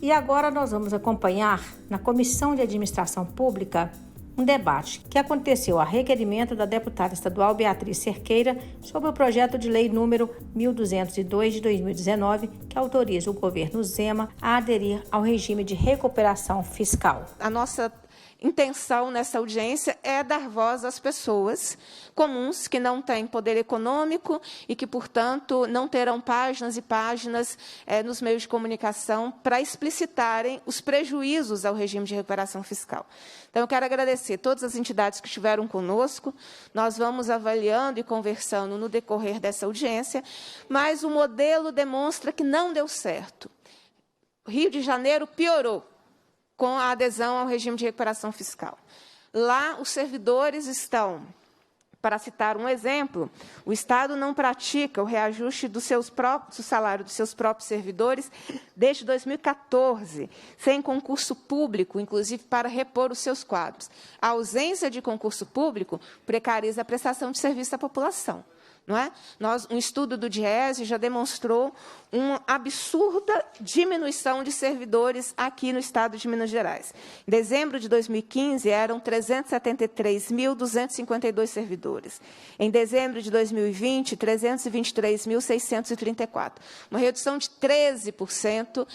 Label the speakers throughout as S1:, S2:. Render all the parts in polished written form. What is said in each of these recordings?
S1: E agora nós vamos acompanhar na Comissão de Administração Pública um debate que aconteceu a requerimento da deputada estadual Beatriz Cerqueira sobre o projeto de lei número 1202 de 2019, que autoriza o governo Zema a aderir ao regime de recuperação fiscal.
S2: A nossa intenção nessa audiência é dar voz às pessoas comuns que não têm poder econômico e que, portanto, não terão páginas e páginas nos meios de comunicação para explicitarem os prejuízos ao regime de recuperação fiscal. Então, eu quero agradecer todas as entidades que estiveram conosco. Nós vamos avaliando e conversando no decorrer dessa audiência, mas o modelo demonstra que não deu certo. O Rio de Janeiro piorou com a adesão ao regime de recuperação fiscal. Lá, os servidores estão, para citar um exemplo, o Estado não pratica o reajuste do salário dos seus próprios servidores desde 2014, sem concurso público, inclusive para repor os seus quadros. A ausência de concurso público precariza a prestação de serviço à população. Não é? Um estudo do DIEESE já demonstrou uma absurda diminuição de servidores aqui no estado de Minas Gerais. Em dezembro de 2015, eram 373.252 servidores. Em dezembro de 2020, 323.634. Uma redução de 13%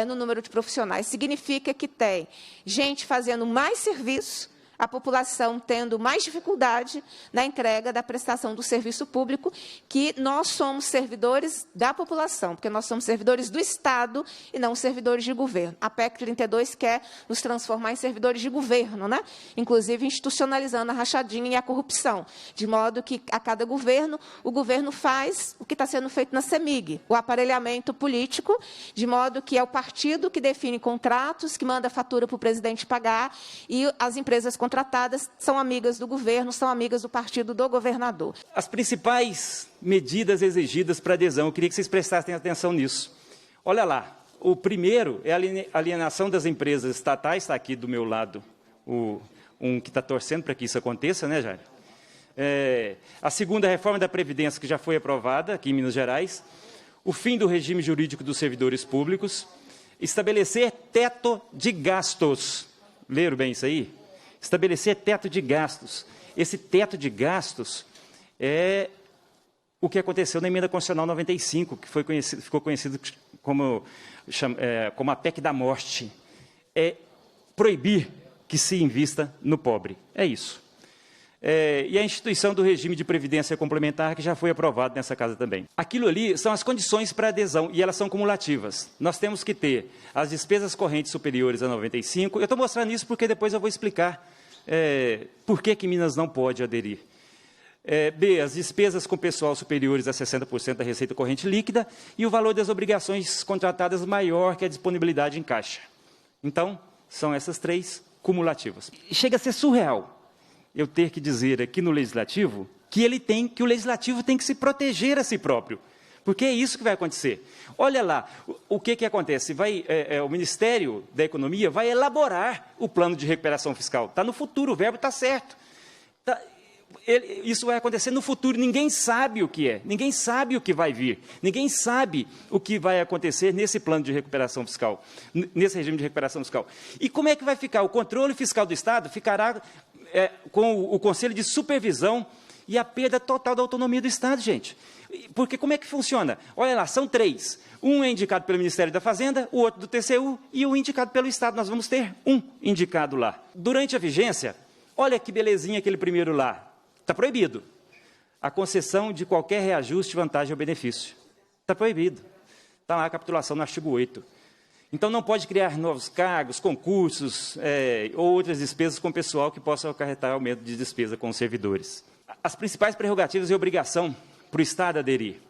S2: no número de profissionais. Significa que tem gente fazendo mais serviço, a população tendo mais dificuldade na entrega da prestação do serviço público, que nós somos servidores da população, porque nós somos servidores do Estado e não servidores de governo. A PEC 32 quer nos transformar em servidores de governo, né? Inclusive institucionalizando a rachadinha e a corrupção, de modo que, a cada governo, o governo faz o que está sendo feito na CEMIG, o aparelhamento político, de modo que é o partido que define contratos, que manda fatura para o presidente pagar, e as empresas contratadas são amigas do governo, são amigas do partido do governador.
S3: As principais medidas exigidas para adesão, eu queria que vocês prestassem atenção nisso. Olha lá, o primeiro é a alienação das empresas estatais, está aqui do meu lado, um que está torcendo para que isso aconteça, né, Jair? A segunda, a reforma da Previdência, que já foi aprovada aqui em Minas Gerais, o fim do regime jurídico dos servidores públicos, estabelecer teto de gastos. Leram bem isso aí? Estabelecer teto de gastos. Esse teto de gastos é o que aconteceu na Emenda Constitucional 95, que ficou conhecido como a PEC da morte. É proibir que se invista no pobre. É isso. E a instituição do regime de previdência complementar, que já foi aprovado nessa casa também. Aquilo ali são as condições para adesão, e elas são cumulativas. Nós temos que ter as despesas correntes superiores a 95. Eu estou mostrando isso porque depois eu vou explicar por que Minas não pode aderir. B, as despesas com pessoal superiores a 60% da receita corrente líquida e o valor das obrigações contratadas maior que a disponibilidade em caixa. Então, são essas três cumulativas. Chega a ser surreal eu ter que dizer aqui no Legislativo que o Legislativo tem que se proteger a si próprio, porque é isso que vai acontecer. Olha lá, o que acontece? O Ministério da Economia vai elaborar o plano de recuperação fiscal. Está no futuro, o verbo está certo. Isso vai acontecer no futuro, ninguém sabe o que é, ninguém sabe o que vai vir, ninguém sabe o que vai acontecer nesse plano de recuperação fiscal, nesse regime de recuperação fiscal. E como é que vai ficar? O controle fiscal do Estado ficará com o Conselho de Supervisão e a perda total da autonomia do Estado, gente. Porque como é que funciona? Olha lá, são três. Um é indicado pelo Ministério da Fazenda, o outro do TCU e o indicado pelo Estado. Nós vamos ter um indicado lá. Durante a vigência, olha que belezinha aquele primeiro lá. Está proibido. A concessão de qualquer reajuste, vantagem ou benefício. Está proibido. Está lá a capitulação no artigo 8. Então, não pode criar novos cargos, concursos ou outras despesas com pessoal que possam acarretar aumento de despesa com os servidores. As principais prerrogativas e obrigação para o Estado aderir.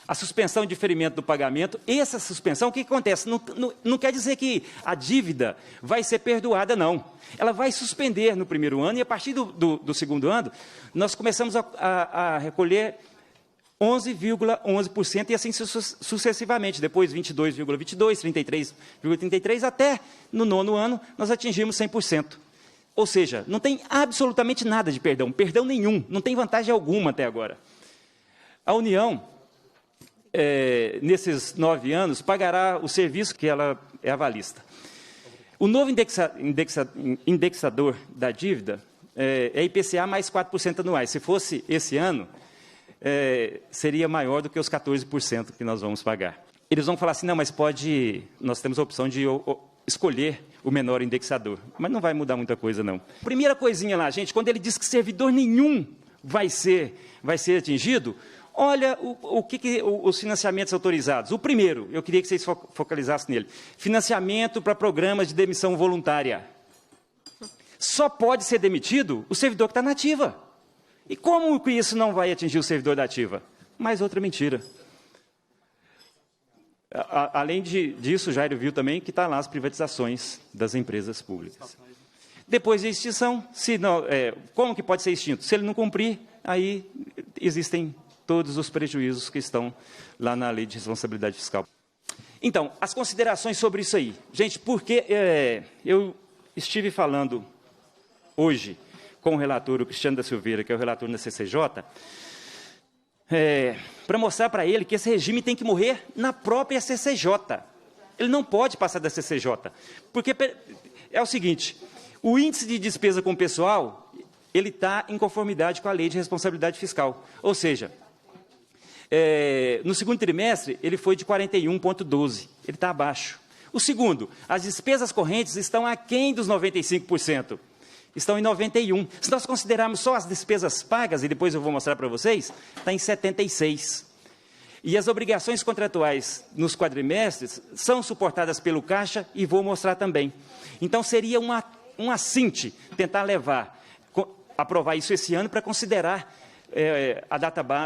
S3: A suspensão e diferimento do pagamento. Essa suspensão, o que acontece? Não quer dizer que a dívida vai ser perdoada, não. Ela vai suspender no primeiro ano e, a partir do segundo ano, nós começamos a recolher 11,11% e assim sucessivamente. Depois 22,22%, 33,33%, até no nono ano nós atingimos 100%. Ou seja, não tem absolutamente nada de perdão nenhum, não tem vantagem alguma até agora. A União nesses 9 anos, pagará o serviço que ela é avalista. O novo indexador da dívida é IPCA mais 4% anuais. Se fosse esse ano, seria maior do que os 14% que nós vamos pagar. Eles vão falar assim, não, mas nós temos a opção de escolher o menor indexador. Mas não vai mudar muita coisa, não. Primeira coisinha lá, gente, quando ele diz que servidor nenhum vai ser atingido, olha os financiamentos autorizados. O primeiro, eu queria que vocês focalizassem nele. Financiamento para programas de demissão voluntária. Só pode ser demitido o servidor que está na ativa. E como que isso não vai atingir o servidor da ativa? Mais outra mentira. Além disso, Jairo viu também que está lá as privatizações das empresas públicas. Depois de extinção, como que pode ser extinto? Se ele não cumprir, aí existem todos os prejuízos que estão lá na Lei de Responsabilidade Fiscal. Então, as considerações sobre isso aí. Gente, porque eu estive falando hoje com o relator, o Cristiano da Silveira, que é o relator da CCJ, para mostrar para ele que esse regime tem que morrer na própria CCJ. Ele não pode passar da CCJ. Porque é o seguinte, o índice de despesa com o pessoal, ele está em conformidade com a Lei de Responsabilidade Fiscal. Ou seja, no segundo trimestre, ele foi de 41,12. Ele está abaixo. O segundo, as despesas correntes estão aquém dos 95%. Estão em 91%. Se nós considerarmos só as despesas pagas, e depois eu vou mostrar para vocês, está em 76%. E as obrigações contratuais nos quadrimestres são suportadas pelo Caixa e vou mostrar também. Então, seria um assinte tentar aprovar isso esse ano para considerar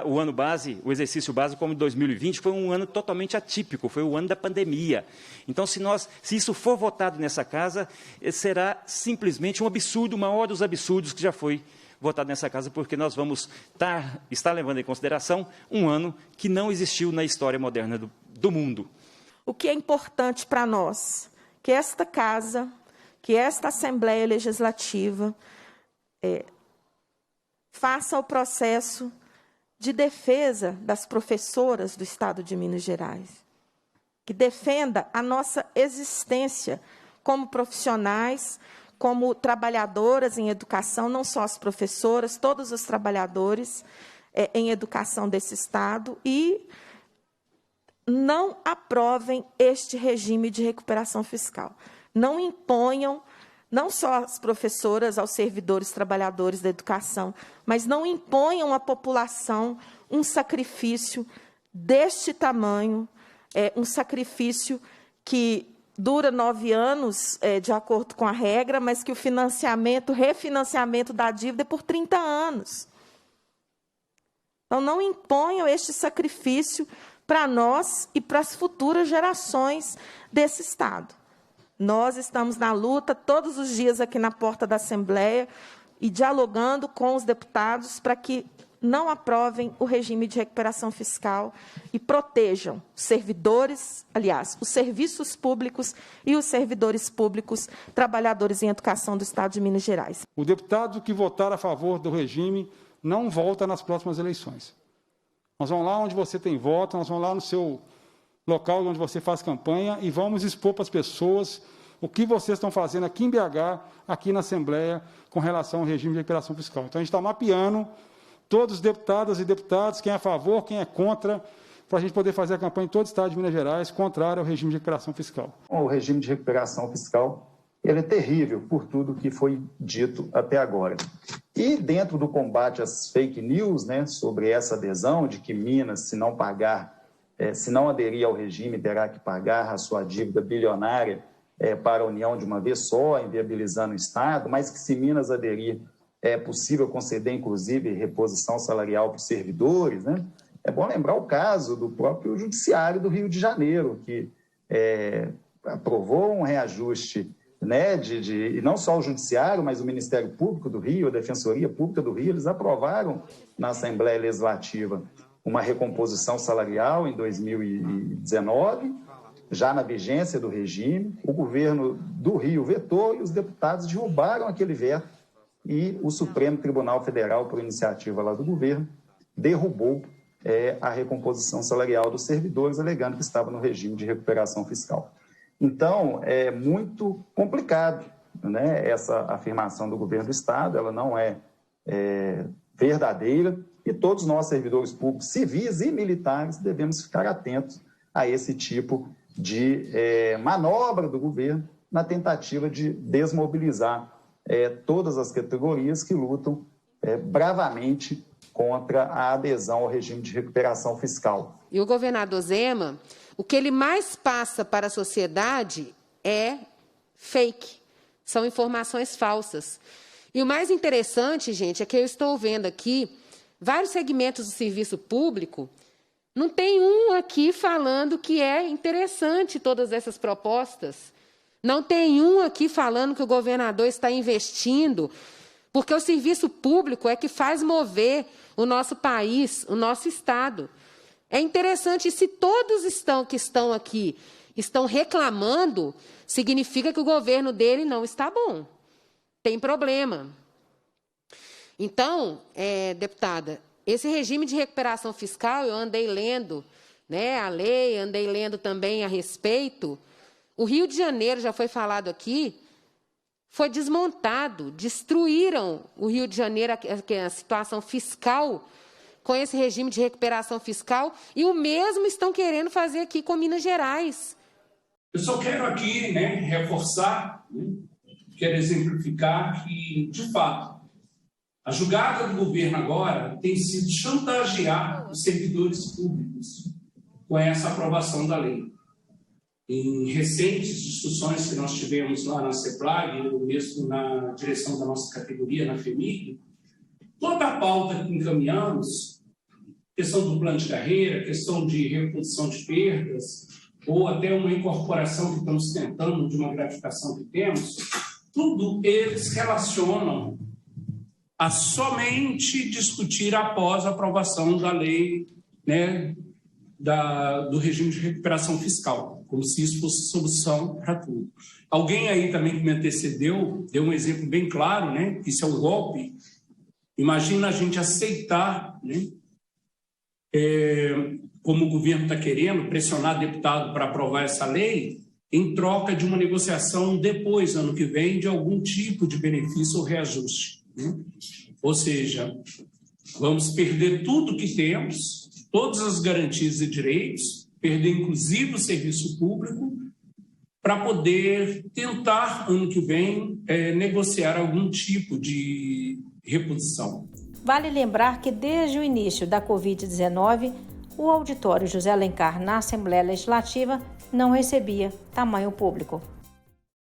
S3: o ano base, o exercício básico como 2020, foi um ano totalmente atípico, foi o ano da pandemia. Então, se isso for votado nessa casa, será simplesmente um absurdo, o maior dos absurdos que já foi votado nessa casa, porque nós vamos estar levando em consideração um ano que não existiu na história moderna do mundo.
S4: O que é importante para nós? Que esta casa, que esta Assembleia Legislativa faça o processo de defesa das professoras do Estado de Minas Gerais, que defenda a nossa existência como profissionais, como trabalhadoras em educação, não só as professoras, todos os trabalhadores em educação desse Estado, e não aprovem este regime de recuperação fiscal. Não imponham, não só às professoras, aos servidores, trabalhadores da educação, mas não imponham à população um sacrifício deste tamanho, um sacrifício que dura 9 anos, de acordo com a regra, mas que o refinanciamento da dívida é por 30 anos. Então, não imponham este sacrifício para nós e para as futuras gerações desse Estado. Nós estamos na luta todos os dias aqui na porta da Assembleia e dialogando com os deputados para que não aprovem o regime de recuperação fiscal e protejam os servidores, aliás, os serviços públicos e os servidores públicos, trabalhadores em educação do Estado de Minas Gerais.
S5: O deputado que votar a favor do regime não volta nas próximas eleições. Nós vamos lá onde você tem voto, nós vamos lá no seu local onde você faz campanha e vamos expor para as pessoas o que vocês estão fazendo aqui em BH, aqui na Assembleia, com relação ao regime de recuperação fiscal. Então, a gente está mapeando todos os deputadas e deputados, quem é a favor, quem é contra, para a gente poder fazer a campanha em todo o Estado de Minas Gerais, contrário ao regime de recuperação fiscal.
S6: O regime de recuperação fiscal ele é terrível por tudo que foi dito até agora. E dentro do combate às fake news, né, sobre essa adesão de que Minas, se não pagar, se não aderir ao regime, terá que pagar a sua dívida bilionária para a União de uma vez só, inviabilizando o Estado, mas que se Minas aderir, é possível conceder, inclusive, reposição salarial para os servidores, né? É bom lembrar o caso do próprio Judiciário do Rio de Janeiro, que aprovou um reajuste, né, e não só o Judiciário, mas o Ministério Público do Rio, a Defensoria Pública do Rio, eles aprovaram na Assembleia Legislativa uma recomposição salarial em 2019, já na vigência do regime. O governo do Rio vetou e os deputados derrubaram aquele veto e o Supremo Tribunal Federal, por iniciativa lá do governo, derrubou a recomposição salarial dos servidores, alegando que estava no regime de recuperação fiscal. Então, é muito complicado, né, essa afirmação do governo do Estado, ela não é verdadeira, e todos nós, servidores públicos, civis e militares, devemos ficar atentos a esse tipo de manobra do governo na tentativa de desmobilizar todas as categorias que lutam bravamente contra a adesão ao regime de recuperação fiscal.
S7: E o governador Zema, o que ele mais passa para a sociedade é fake, são informações falsas. E o mais interessante, gente, é que eu estou vendo aqui vários segmentos do serviço público, não tem um aqui falando que é interessante todas essas propostas. Não tem um aqui falando que o governador está investindo, porque o serviço público é que faz mover o nosso país, o nosso Estado. É interessante, se todos que estão aqui estão reclamando, significa que o governo dele não está bom. Tem problema. Então, deputada, esse regime de recuperação fiscal, eu andei lendo, né, a lei, andei lendo também a respeito. O Rio de Janeiro, já foi falado aqui, foi desmontado, destruíram o Rio de Janeiro, a situação fiscal, com esse regime de recuperação fiscal, e o mesmo estão querendo fazer aqui com Minas Gerais.
S8: Eu só quero aqui, né, reforçar, quero exemplificar que, de fato, a jogada do governo agora tem sido chantagear os servidores públicos com essa aprovação da lei. Em recentes discussões que nós tivemos lá na CEPLAG, ou mesmo na direção da nossa categoria, na FEMIG, toda a pauta que encaminhamos, questão do plano de carreira, questão de reposição de perdas, ou até uma incorporação que estamos tentando de uma gratificação que temos, tudo eles relacionam a somente discutir após a aprovação da lei, né, do regime de recuperação fiscal, como se isso fosse solução para tudo. Alguém aí também que me antecedeu deu um exemplo bem claro, né, que isso é um golpe. Imagina a gente aceitar, né, como o governo está querendo, pressionar deputado para aprovar essa lei, em troca de uma negociação depois, ano que vem, de algum tipo de benefício ou reajuste. Né? Ou seja, vamos perder tudo que temos, todas as garantias e direitos, perder inclusive o serviço público, para poder tentar, ano que vem, negociar algum tipo de reposição.
S1: Vale lembrar que desde o início da Covid-19, o auditório José Alencar na Assembleia Legislativa não recebia tamanho público.